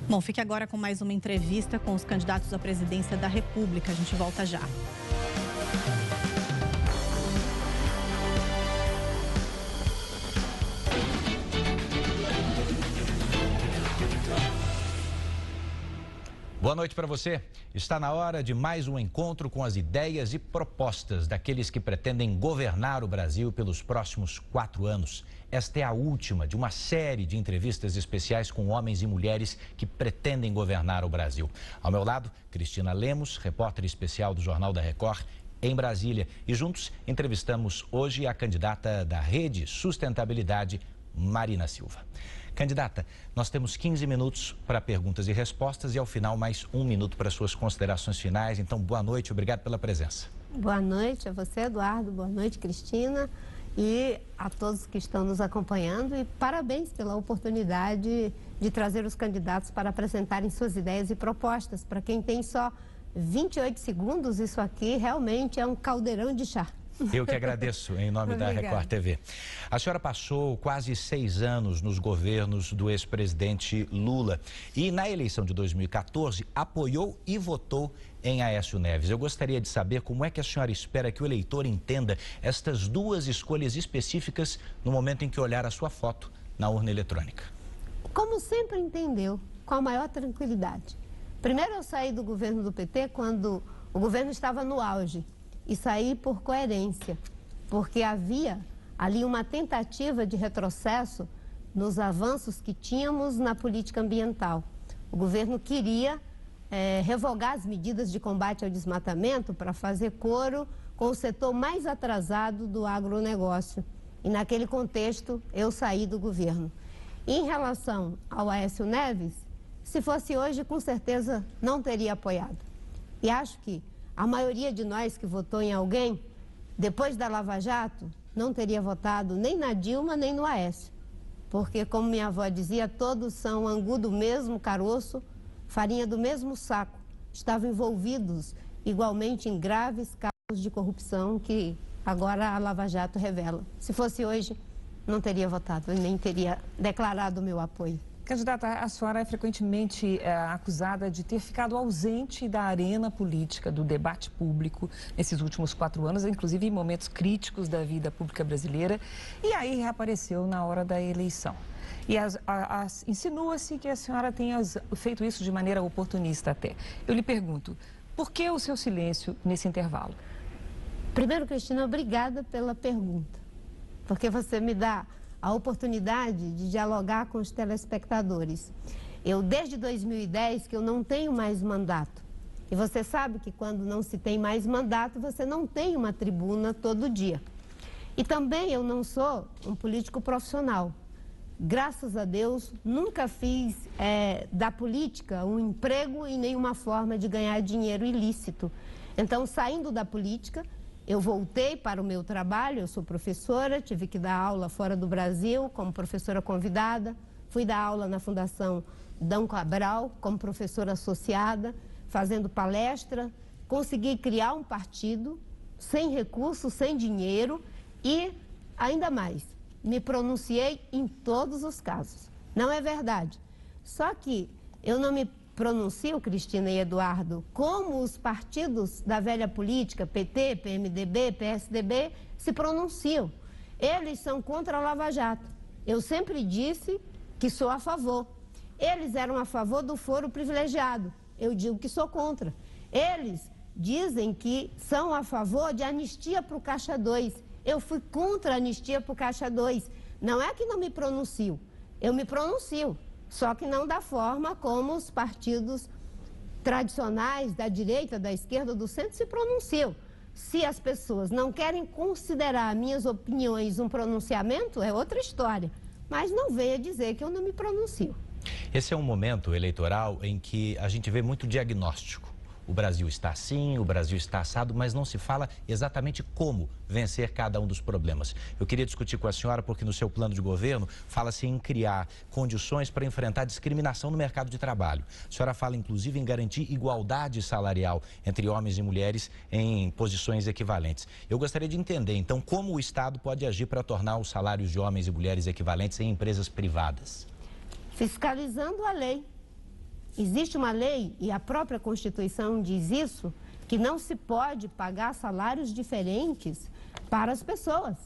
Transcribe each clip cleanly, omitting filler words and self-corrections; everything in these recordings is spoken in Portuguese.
Bom, fique agora com mais uma entrevista com os candidatos à presidência da República. A gente volta já. Boa noite para você. Está na hora de mais um encontro com as ideias e propostas daqueles que pretendem governar o Brasil pelos próximos 4 anos. Esta é a última de uma série de entrevistas especiais com homens e mulheres que pretendem governar o Brasil. Ao meu lado, Cristina Lemos, repórter especial do Jornal da Record, em Brasília. E juntos entrevistamos hoje a candidata da Rede Sustentabilidade, Marina Silva. Candidata, nós temos 15 minutos para perguntas e respostas e ao final mais 1 minuto para suas considerações finais. Então, boa noite, obrigado pela presença. Boa noite a você, Eduardo. Boa noite, Cristina. E a todos que estão nos acompanhando. E parabéns pela oportunidade de trazer os candidatos para apresentarem suas ideias e propostas. Para quem tem só 28 segundos, isso aqui realmente é um caldeirão de chá. Eu que agradeço, em nome da Record TV. A senhora passou quase 6 anos nos governos do ex-presidente Lula e na eleição de 2014 apoiou e votou em Aécio Neves. Eu gostaria de saber como é que a senhora espera que o eleitor entenda estas duas escolhas específicas no momento em que olhar a sua foto na urna eletrônica. Como sempre entendeu, com a maior tranquilidade. Primeiro eu saí do governo do PT quando o governo estava no auge. E saí por coerência, porque havia ali uma tentativa de retrocesso nos avanços que tínhamos na política ambiental. O governo queria revogar as medidas de combate ao desmatamento para fazer coro com o setor mais atrasado do agronegócio. E naquele contexto eu saí do governo. E em relação ao Aécio Neves, se fosse hoje, com certeza não teria apoiado. E acho que a maioria de nós que votou em alguém, depois da Lava Jato, não teria votado nem na Dilma, nem no Aécio. Porque, como minha avó dizia, todos são angu do mesmo caroço, farinha do mesmo saco. Estavam envolvidos igualmente em graves casos de corrupção que agora a Lava Jato revela. Se fosse hoje, não teria votado e nem teria declarado o meu apoio. Candidata, a senhora é frequentemente acusada de ter ficado ausente da arena política, do debate público nesses últimos 4 anos, inclusive em momentos críticos da vida pública brasileira, e aí reapareceu na hora da eleição. E insinua-se que a senhora tenha feito isso de maneira oportunista até. Eu lhe pergunto, por que o seu silêncio nesse intervalo? Primeiro, Cristina, obrigada pela pergunta, porque você me dá a oportunidade de dialogar com os telespectadores. Eu, desde 2010, que eu não tenho mais mandato. E você sabe que quando não se tem mais mandato, você não tem uma tribuna todo dia. E também eu não sou um político profissional. Graças a Deus, nunca fiz da política um emprego e nenhuma forma de ganhar dinheiro ilícito. Então, saindo da política, eu voltei para o meu trabalho, eu sou professora, tive que dar aula fora do Brasil como professora convidada, fui dar aula na Fundação Dom Cabral como professora associada, fazendo palestra, consegui criar um partido sem recursos, sem dinheiro e, ainda mais, me pronunciei em todos os casos. Não é verdade. Só que eu não me pronuncio, Cristina e Eduardo, como os partidos da velha política, PT, PMDB, PSDB, se pronunciam. Eles são contra a Lava Jato. Eu sempre disse que sou a favor. Eles eram a favor do foro privilegiado. Eu digo que sou contra. Eles dizem que são a favor de anistia para o Caixa 2. Eu fui contra a anistia para o Caixa 2. Não é que não me pronuncio, eu me pronuncio. Só que não da forma como os partidos tradicionais da direita, da esquerda, do centro se pronunciam. Se as pessoas não querem considerar minhas opiniões um pronunciamento, é outra história. Mas não venha dizer que eu não me pronuncio. Esse é um momento eleitoral em que a gente vê muito diagnóstico. O Brasil está assim, o Brasil está assado, mas não se fala exatamente como vencer cada um dos problemas. Eu queria discutir com a senhora porque no seu plano de governo fala-se em criar condições para enfrentar discriminação no mercado de trabalho. A senhora fala inclusive em garantir igualdade salarial entre homens e mulheres em posições equivalentes. Eu gostaria de entender, então, como o Estado pode agir para tornar os salários de homens e mulheres equivalentes em empresas privadas. Fiscalizando a lei. Existe uma lei, e a própria Constituição diz isso, que não se pode pagar salários diferentes para as pessoas.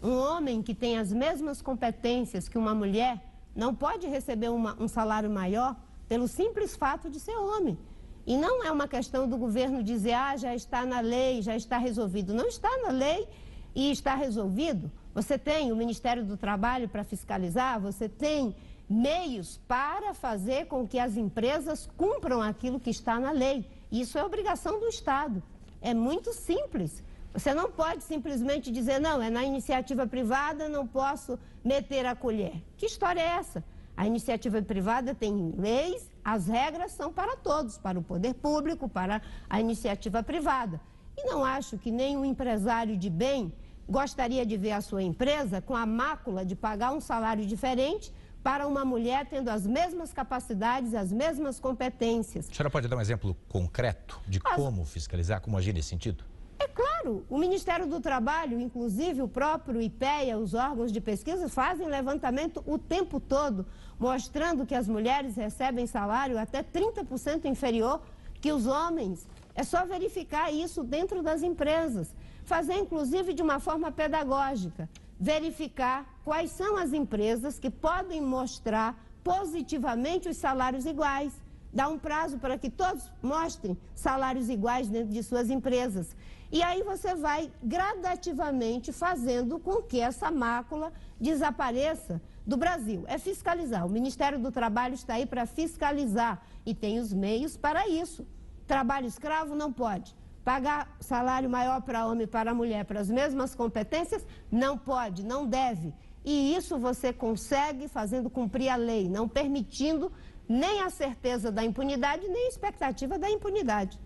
Um homem que tem as mesmas competências que uma mulher não pode receber um salário maior pelo simples fato de ser homem. E não é uma questão do governo dizer, já está na lei, já está resolvido. Não está na lei e está resolvido. Você tem o Ministério do Trabalho para fiscalizar, você tem meios para fazer com que as empresas cumpram aquilo que está na lei. Isso é obrigação do Estado. É muito simples. Você não pode simplesmente dizer, não, é na iniciativa privada, não posso meter a colher. Que história é essa? A iniciativa privada tem leis, as regras são para todos, para o poder público, para a iniciativa privada. E não acho que nenhum empresário de bem gostaria de ver a sua empresa com a mácula de pagar um salário diferente para uma mulher tendo as mesmas capacidades, as mesmas competências. A senhora pode dar um exemplo concreto de como fiscalizar, como agir nesse sentido? É claro, o Ministério do Trabalho, inclusive o próprio IPEA, os órgãos de pesquisa, fazem levantamento o tempo todo, mostrando que as mulheres recebem salário até 30% inferior que os homens. É só verificar isso dentro das empresas, fazer inclusive de uma forma pedagógica, verificar quais são as empresas que podem mostrar positivamente os salários iguais. Dá um prazo para que todos mostrem salários iguais dentro de suas empresas. E aí você vai gradativamente fazendo com que essa mácula desapareça do Brasil. É fiscalizar. O Ministério do Trabalho está aí para fiscalizar e tem os meios para isso. Trabalho escravo não pode. Pagar salário maior para homem e para mulher para as mesmas competências? Não pode, não deve. E isso você consegue fazendo cumprir a lei, não permitindo nem a certeza da impunidade, nem a expectativa da impunidade.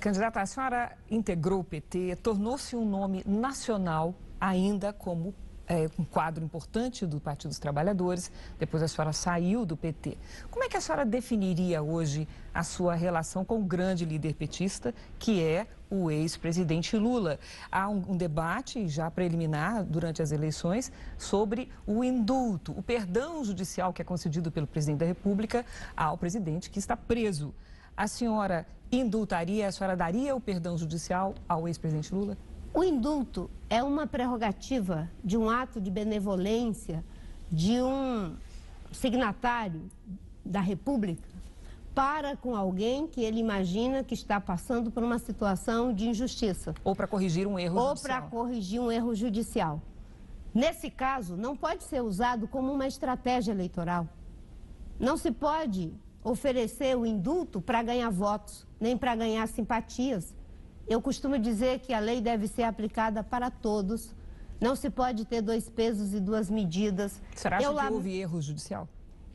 Candidata, a senhora integrou o PT, tornou-se um nome nacional ainda como um quadro importante do Partido dos Trabalhadores, depois a senhora saiu do PT. Como é que a senhora definiria hoje a sua relação com o grande líder petista, que é o ex-presidente Lula? Há um debate já preliminar durante as eleições sobre o indulto, o perdão judicial que é concedido pelo presidente da República ao presidente que está preso. A senhora indultaria, a senhora daria o perdão judicial ao ex-presidente Lula? O indulto é uma prerrogativa de um ato de benevolência de um signatário da República para com alguém que ele imagina que está passando por uma situação de injustiça. Ou para corrigir um erro judicial. Ou para corrigir um erro judicial. Nesse caso, não pode ser usado como uma estratégia eleitoral. Não se pode oferecer o indulto para ganhar votos, nem para ganhar simpatias. Eu costumo dizer que a lei deve ser aplicada para todos. Não se pode ter dois pesos e duas medidas. Será que houve erro judicial?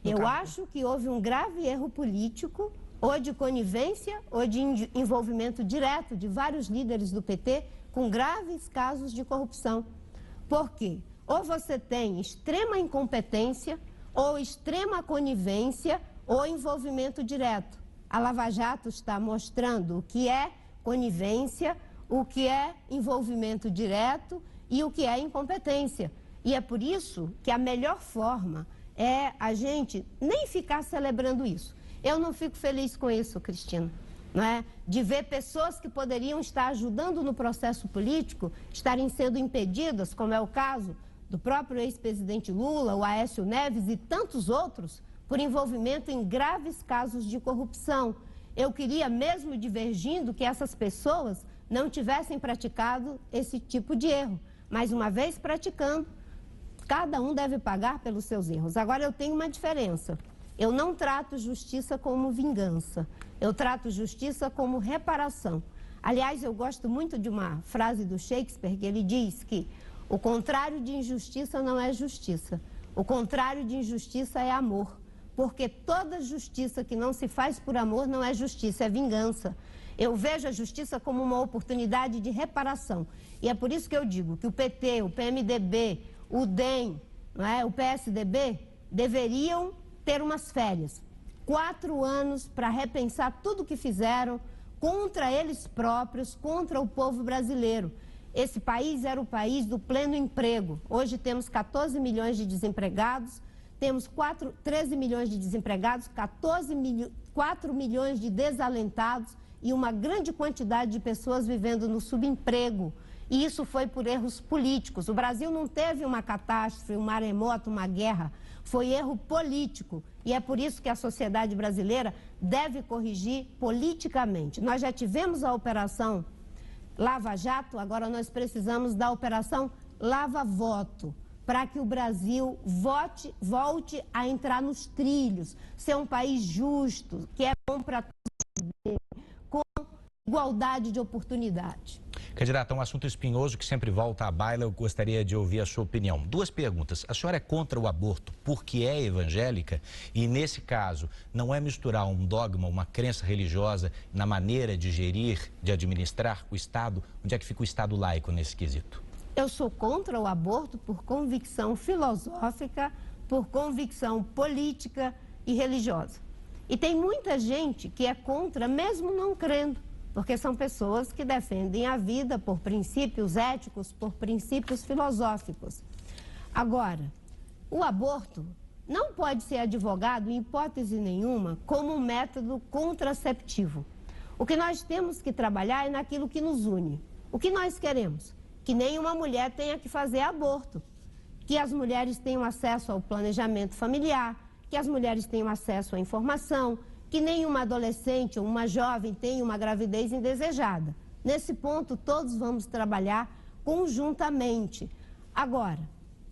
Eu acho que houve um grave erro político, ou de conivência, ou de envolvimento direto de vários líderes do PT com graves casos de corrupção. Por quê? Ou você tem extrema incompetência, ou extrema conivência, ou envolvimento direto. A Lava Jato está mostrando o que é conivência, o que é envolvimento direto e o que é incompetência. E é por isso que a melhor forma é a gente nem ficar celebrando isso. Eu não fico feliz com isso, Cristina, não é? De ver pessoas que poderiam estar ajudando no processo político estarem sendo impedidas, como é o caso do próprio ex-presidente Lula, o Aécio Neves e tantos outros, por envolvimento em graves casos de corrupção. Eu queria, mesmo divergindo, que essas pessoas não tivessem praticado esse tipo de erro. Mas, uma vez praticando, cada um deve pagar pelos seus erros. Agora, eu tenho uma diferença. Eu não trato justiça como vingança. Eu trato justiça como reparação. Aliás, eu gosto muito de uma frase do Shakespeare, que ele diz que o contrário de injustiça não é justiça. O contrário de injustiça é amor. Porque toda justiça que não se faz por amor não é justiça, é vingança. Eu vejo a justiça como uma oportunidade de reparação. E é por isso que eu digo que o PT, o PMDB, o DEM, o PSDB, deveriam ter umas férias. 4 anos para repensar tudo o que fizeram contra eles próprios, contra o povo brasileiro. Esse país era o país do pleno emprego. Hoje temos 14 milhões de desempregados. temos 13 milhões de desempregados, 4 milhões de desalentados e uma grande quantidade de pessoas vivendo no subemprego. E isso foi por erros políticos. O Brasil não teve uma catástrofe, um maremoto, uma guerra. Foi erro político. E é por isso que a sociedade brasileira deve corrigir politicamente. Nós já tivemos a Operação Lava Jato, agora nós precisamos da Operação Lava Voto, para que o Brasil volte a entrar nos trilhos, ser um país justo, que é bom para todos, com igualdade de oportunidade. Candidata, um assunto espinhoso que sempre volta à baila, eu gostaria de ouvir a sua opinião. Duas perguntas. A senhora é contra o aborto porque é evangélica? E, nesse caso, não é misturar um dogma, uma crença religiosa na maneira de gerir, de administrar o Estado? Onde é que fica o Estado laico nesse quesito? Eu sou contra o aborto por convicção filosófica, por convicção política e religiosa. E tem muita gente que é contra, mesmo não crendo, porque são pessoas que defendem a vida por princípios éticos, por princípios filosóficos. Agora, o aborto não pode ser advogado, em hipótese nenhuma, como um método contraceptivo. O que nós temos que trabalhar é naquilo que nos une. O que nós queremos? Que nenhuma mulher tenha que fazer aborto, que as mulheres tenham acesso ao planejamento familiar, que as mulheres tenham acesso à informação, que nenhuma adolescente ou uma jovem tenha uma gravidez indesejada. Nesse ponto, todos vamos trabalhar conjuntamente. Agora,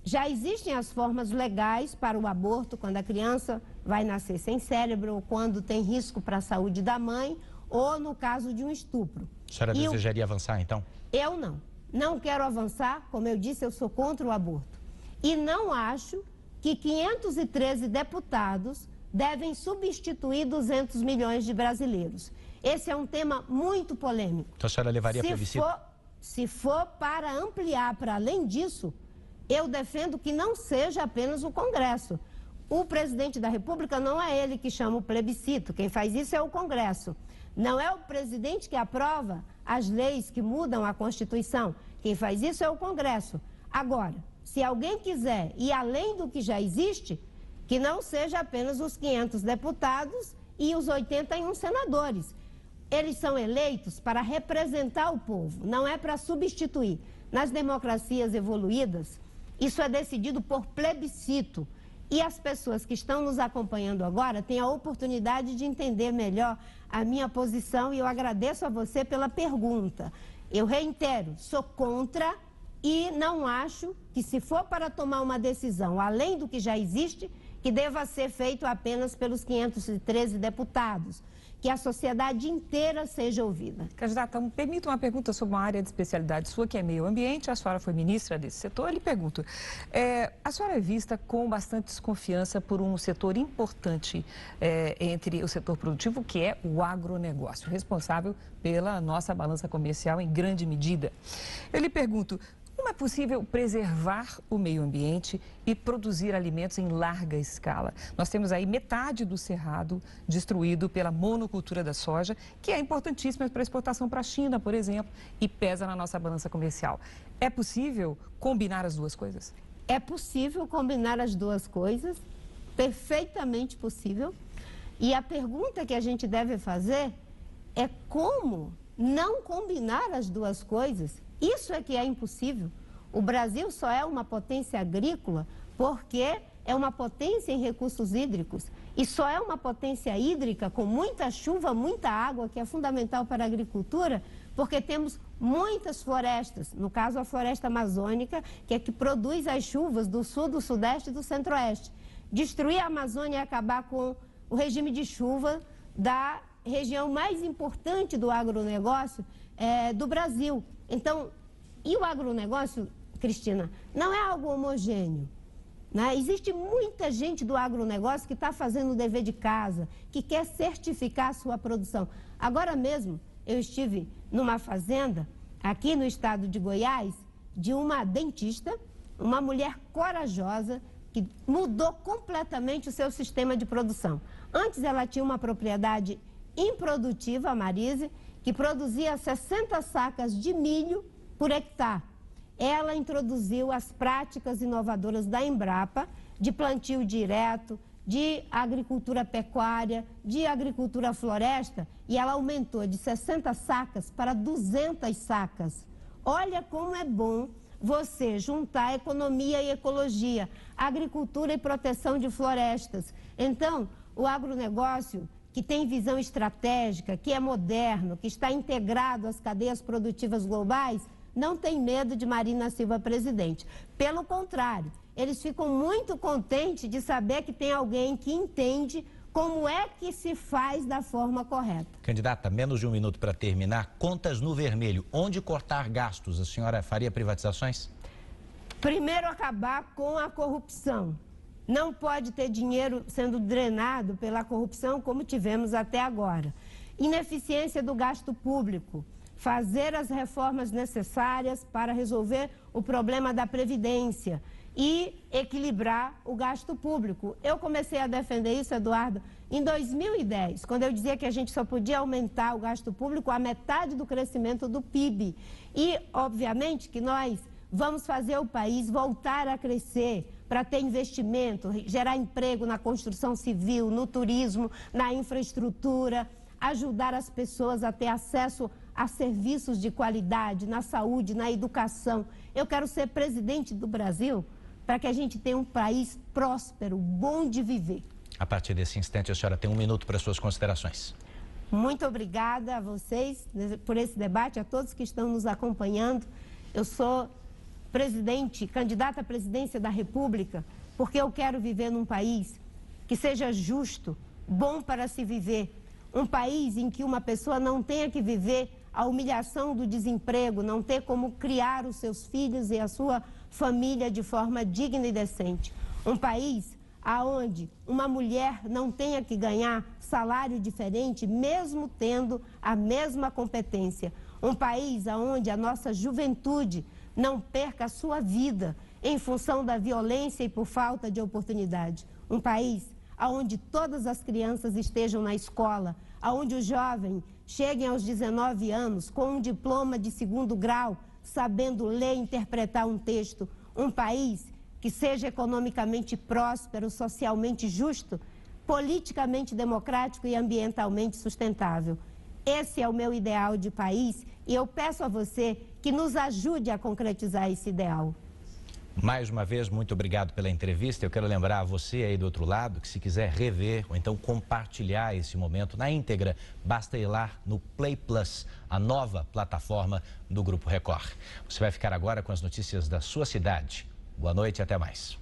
já existem as formas legais para o aborto, quando a criança vai nascer sem cérebro, ou quando tem risco para a saúde da mãe, ou no caso de um estupro. A senhora desejaria avançar, então? Eu não. Não quero avançar, como eu disse, eu sou contra o aborto. E não acho que 513 deputados devem substituir 200 milhões de brasileiros. Esse é um tema muito polêmico. Então a senhora levaria a plebiscito? Se for para ampliar para além disso, eu defendo que não seja apenas o Congresso. O presidente da República não é ele que chama o plebiscito, quem faz isso é o Congresso. Não é o presidente que aprova as leis que mudam a Constituição, quem faz isso é o Congresso. Agora, se alguém quiser ir além do que já existe, que não seja apenas os 500 deputados e os 81 senadores. Eles são eleitos para representar o povo, não é para substituir. Nas democracias evoluídas, isso é decidido por plebiscito. E as pessoas que estão nos acompanhando agora têm a oportunidade de entender melhor a minha posição e eu agradeço a você pela pergunta. Eu reitero, sou contra e não acho que, se for para tomar uma decisão além do que já existe, que deva ser feito apenas pelos 513 deputados, que a sociedade inteira seja ouvida. Candidata, permita uma pergunta sobre uma área de especialidade sua, que é meio ambiente. A senhora foi ministra desse setor. Eu lhe pergunto, a senhora é vista com bastante desconfiança por um setor importante entre o setor produtivo, que é o agronegócio, responsável pela nossa balança comercial em grande medida. Eu lhe pergunto, como é possível preservar o meio ambiente e produzir alimentos em larga escala? Nós temos aí metade do cerrado destruído pela monocultura da soja, que é importantíssima para exportação para a China, por exemplo, e pesa na nossa balança comercial. É possível combinar as duas coisas? É possível combinar as duas coisas, perfeitamente possível. E a pergunta que a gente deve fazer é como não combinar as duas coisas. Isso é que é impossível. O Brasil só é uma potência agrícola porque é uma potência em recursos hídricos. E só é uma potência hídrica com muita chuva, muita água, que é fundamental para a agricultura, porque temos muitas florestas. No caso, a floresta amazônica, que é que produz as chuvas do sul, do sudeste e do centro-oeste. Destruir a Amazônia é acabar com o regime de chuva da região mais importante do agronegócio do Brasil. Então, e o agronegócio, Cristina, não é algo homogêneo, né? Existe muita gente do agronegócio que está fazendo o dever de casa, que quer certificar a sua produção. Agora mesmo, eu estive numa fazenda, aqui no estado de Goiás, de uma dentista, uma mulher corajosa, que mudou completamente o seu sistema de produção. Antes ela tinha uma propriedade improdutiva, a Marise, que produzia 60 sacas de milho por hectare. Ela introduziu as práticas inovadoras da Embrapa, de plantio direto, de agricultura pecuária, de agricultura floresta, e ela aumentou de 60 sacas para 200 sacas. Olha como é bom você juntar economia e ecologia, agricultura e proteção de florestas. Então, o agronegócio, que tem visão estratégica, que é moderno, que está integrado às cadeias produtivas globais, não tem medo de Marina Silva presidente. Pelo contrário, eles ficam muito contentes de saber que tem alguém que entende como é que se faz da forma correta. Candidata, menos de um minuto para terminar. Contas no vermelho. Onde cortar gastos? A senhora faria privatizações? Primeiro, acabar com a corrupção. Não pode ter dinheiro sendo drenado pela corrupção como tivemos até agora. Ineficiência do gasto público. Fazer as reformas necessárias para resolver o problema da Previdência e equilibrar o gasto público. Eu comecei a defender isso, Eduardo, em 2010, quando eu dizia que a gente só podia aumentar o gasto público a metade do crescimento do PIB. E, obviamente, que nós vamos fazer o país voltar a crescer para ter investimento, gerar emprego na construção civil, no turismo, na infraestrutura, ajudar as pessoas a ter acesso a serviços de qualidade, na saúde, na educação. Eu quero ser presidente do Brasil para que a gente tenha um país próspero, bom de viver. A partir desse instante, a senhora tem um minuto para suas considerações. Muito obrigada a vocês por esse debate, a todos que estão nos acompanhando. Eu sou candidata à presidência da República, porque eu quero viver num país que seja justo, bom para se viver. Um país em que uma pessoa não tenha que viver a humilhação do desemprego, não ter como criar os seus filhos e a sua família de forma digna e decente. Um país onde uma mulher não tenha que ganhar salário diferente, mesmo tendo a mesma competência. Um país onde a nossa juventude não perca a sua vida em função da violência e por falta de oportunidade. Um país onde todas as crianças estejam na escola, onde os jovens cheguem aos 19 anos com um diploma de 2º grau, sabendo ler e interpretar um texto. Um país que seja economicamente próspero, socialmente justo, politicamente democrático e ambientalmente sustentável. Esse é o meu ideal de país e eu peço a você que nos ajude a concretizar esse ideal. Mais uma vez, muito obrigado pela entrevista. Eu quero lembrar a você aí do outro lado que se quiser rever ou então compartilhar esse momento na íntegra, basta ir lá no Play Plus, a nova plataforma do Grupo Record. Você vai ficar agora com as notícias da sua cidade. Boa noite e até mais.